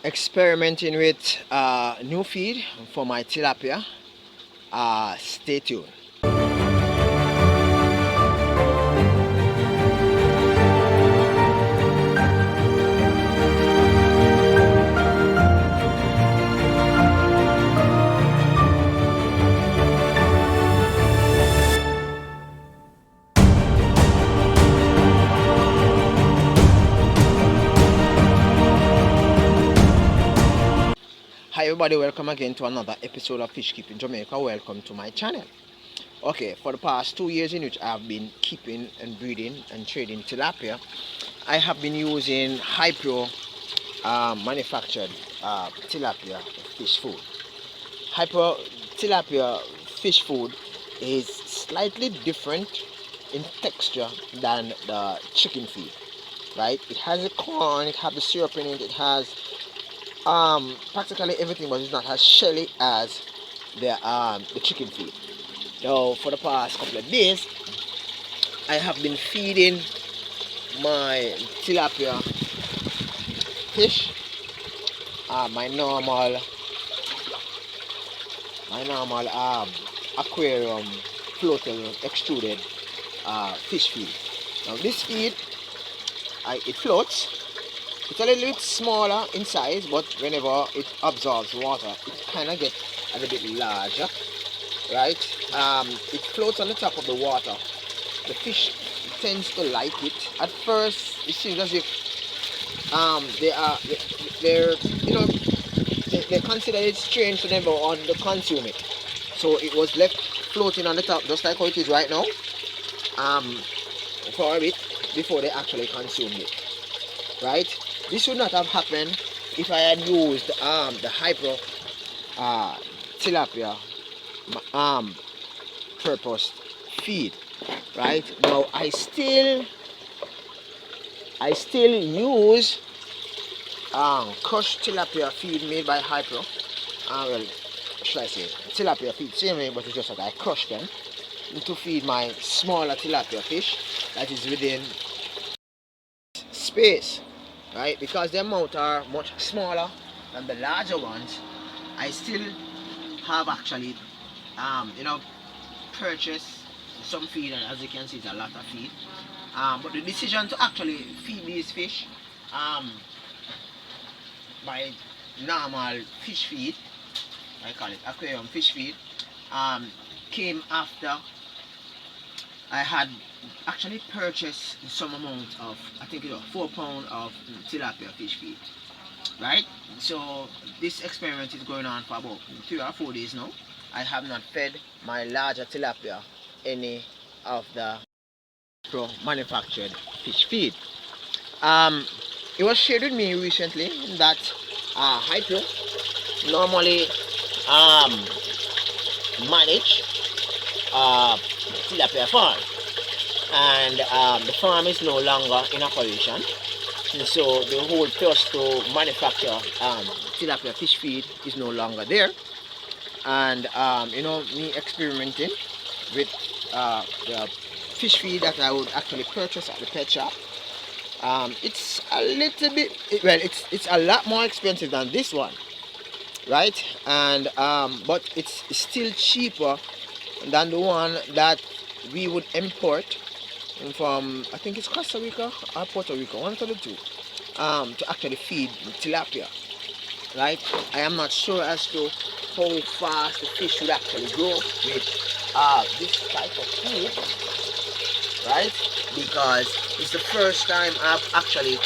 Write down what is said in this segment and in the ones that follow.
experimenting with new feed for my tilapia. Stay tuned. Hi everybody, welcome again to another episode of Fish Keeping Jamaica. Welcome to my channel. Okay, for the past 2 years in which I have been keeping and breeding and trading tilapia, I have been using Hypro manufactured tilapia fish food. Hypro tilapia fish food is slightly different in texture than the chicken feed, right? It has the corn, it has the syrup in it, it has practically everything, but it's not as shelly as the chicken feed. Now, for the past couple of days, I have been feeding my tilapia fish my normal aquarium floatable extruded fish feed. Now, this feed, it floats. It's a little bit smaller in size, but whenever it absorbs water, it kind of gets a little bit larger, right? It floats on the top of the water. The fish tends to like it. At first, it seems as if they consider it strange to them, but want to consume it. So it was left floating on the top, just like how it is right now, for a bit before they actually consumed it, right? This would not have happened if I had used the Hypro tilapia purpose feed, right? Now I still use crushed tilapia feed made by Hypro. Well, should I say tilapia feed, same way, but it's just that I crush them to feed my smaller tilapia fish that is within space, right? Because their mouth are much smaller than the larger ones. I still have actually purchased some feed, and as you can see, it's a lot of feed. But the decision to actually feed these fish by normal fish feed, I call it aquarium fish feed, came after I had actually purchased some amount of, I think it was 4 pounds of tilapia fish feed, right? So this experiment is going on for about 3 or 4 days now. I have not fed my larger tilapia any of the manufactured fish feed. It was shared with me recently that Hypro normally manage tilapia farm, and the farm is no longer in operation, and so the whole thrust to manufacture tilapia fish feed is no longer there. And me experimenting with the fish feed that I would actually purchase at the pet shop. It's a little bit, well, it's a lot more expensive than this one, right? And but it's still cheaper than the one that we would import from, I think it's Costa Rica or Puerto Rico, one of the two, to actually feed tilapia, right? I am not sure as to how fast the fish would actually grow with this type of feed, right? Because it's the first time I've actually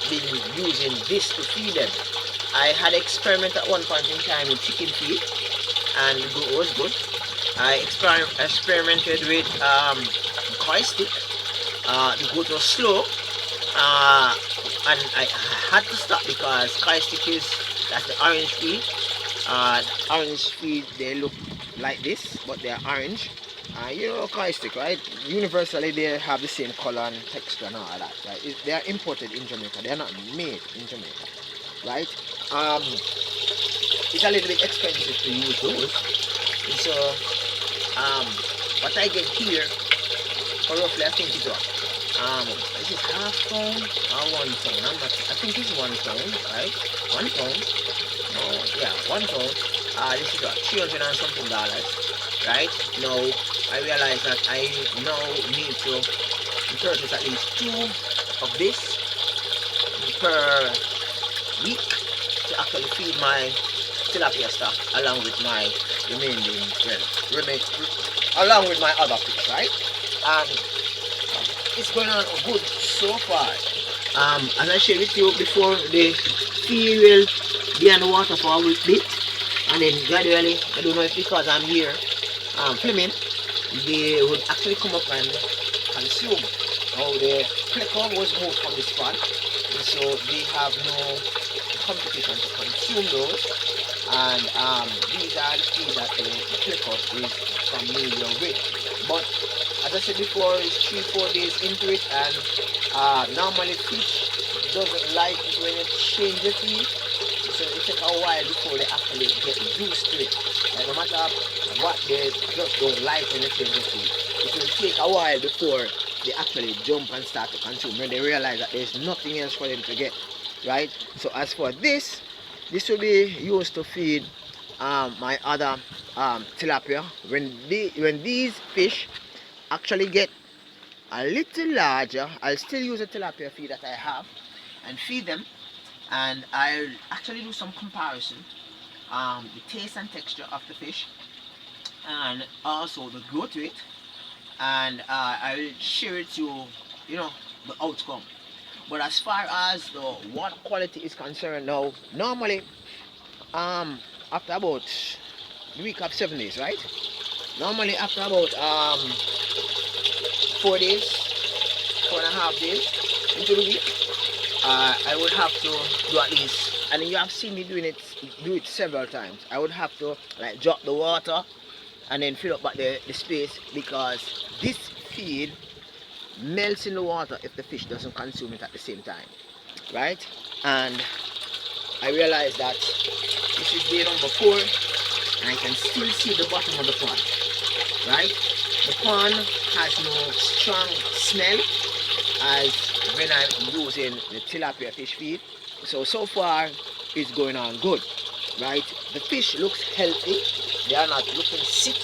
been using this to feed them. I had experimented at one point in time with chicken feed, and it was good. I experimented with koi stick. The growth was slow, and I had to stop because koi stick that's the orange feed. Orange feed, they look like this, but they're orange. Koi stick, right? Universally, they have the same color and texture and all that, right? They are imported in Jamaica. They are not made in Jamaica, right? It's a little bit expensive to use those. So, what I get here, for roughly, I think it was This is half pound or 1 pound. I'm not. I think it's 1 pound, right? 1 pound. Oh yeah, 1 pound. This is what, 300 and something dollars, right? Now I realize that I now need to purchase at least 2 of this per week to actually feed my tilapia stock along with my remaining, along with my other fish, right? And it's going on good so far. As I shared with you before, the feed will be on the water for a week bit, and then gradually, I don't know if because I'm here filming, they would actually come up and consume. Now the clicker was moved from the spot, and so they have no competition to consume those. And these are the feed that the clicker is familiar with. But as I said before, it's 3-4 days into it, and normally fish doesn't like it when you change the feed. So it takes a while before they actually get used to it. Like no matter what, they just don't like when you change the feed. It will take a while before they actually jump and start to consume when they realize that there's nothing else for them to get, right? So as for this will be used to feed my other tilapia. When these fish actually get a little larger, I'll still use a tilapia feed that I have and feed them, and I'll actually do some comparison, the taste and texture of the fish, and also the growth rate, and I'll share it to the outcome. But as far as the water quality is concerned now, normally after about the week of 7 days, right? Normally after about 4 days, 4.5 days into the week, I would have to do at least, and you have seen me do it several times. I would have to like drop the water and then fill up back the space, because this feed melts in the water if the fish doesn't consume it at the same time, right? And I realized that this is day number 4, and I can still see the bottom of the pond, right? The pond has no strong smell as when I'm using the tilapia fish feed. So far it's going on good, right? The fish looks healthy, they are not looking sick,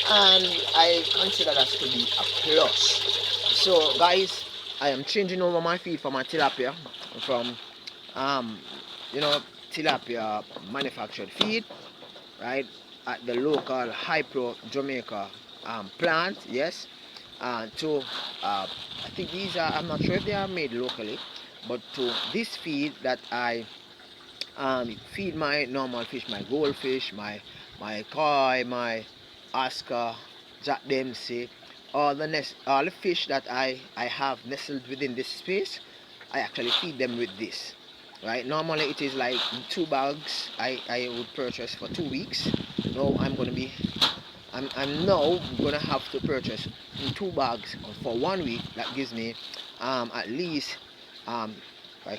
and I consider that to be a plus. So guys, I am changing over my feed for my tilapia from tilapia manufactured feed, right, at the local Hypro Jamaica plant, yes, to I think these are, I'm not sure if they are made locally, but to this feed that I feed my normal fish, my goldfish, my koi, my Oscar, Jack Dempsey, all the fish that I have nestled within this space. I actually feed them with this, right? Normally it is like 2 bags I would purchase for 2 weeks. Now I'm now gonna have to purchase 2 bags for 1 week. That gives me at least I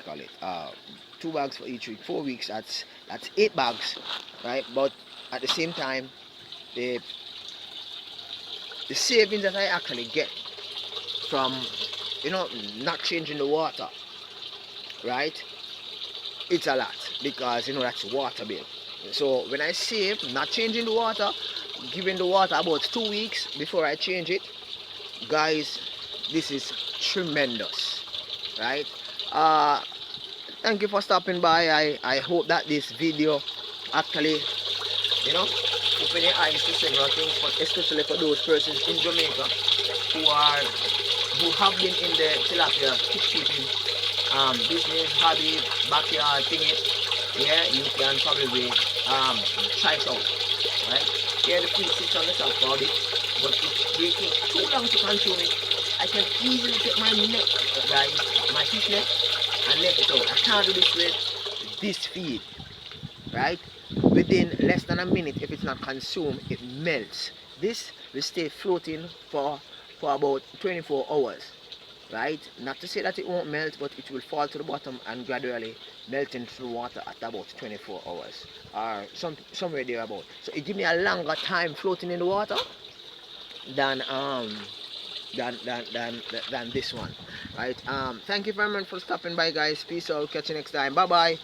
call it 2 bags for each week. 4 weeks, that's 8 bags, right? But at the same time, the savings that I actually get from not changing the water, right, it's a lot, because that's water bill. So when I save not changing the water, giving the water about 2 weeks before I change it, guys, this is tremendous, right? Thank you for stopping by. I hope that this video actually open your eyes to several things, but especially for those persons in Jamaica who have been in the tilapia fish keeping business, hobby, backyard thingy. Yeah, you can probably try it out, right? Yeah, the food sits on the top about it, but if they take too long to consume it, I can easily take my net, guys, my fish net, and let it out. I can't do this with this feed, right? Within less than a minute, if it's not consumed, it melts. This will stay floating for about 24 hours, right? Not to say that it won't melt, but it will fall to the bottom and gradually melt into the water at about 24 hours or somewhere there about. So it gives me a longer time floating in the water than than this one, right? Thank you very much for stopping by, guys. Peace out. Catch you next time. Bye bye.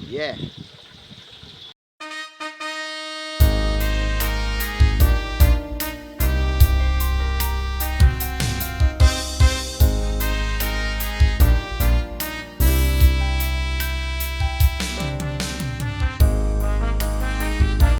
Yeah.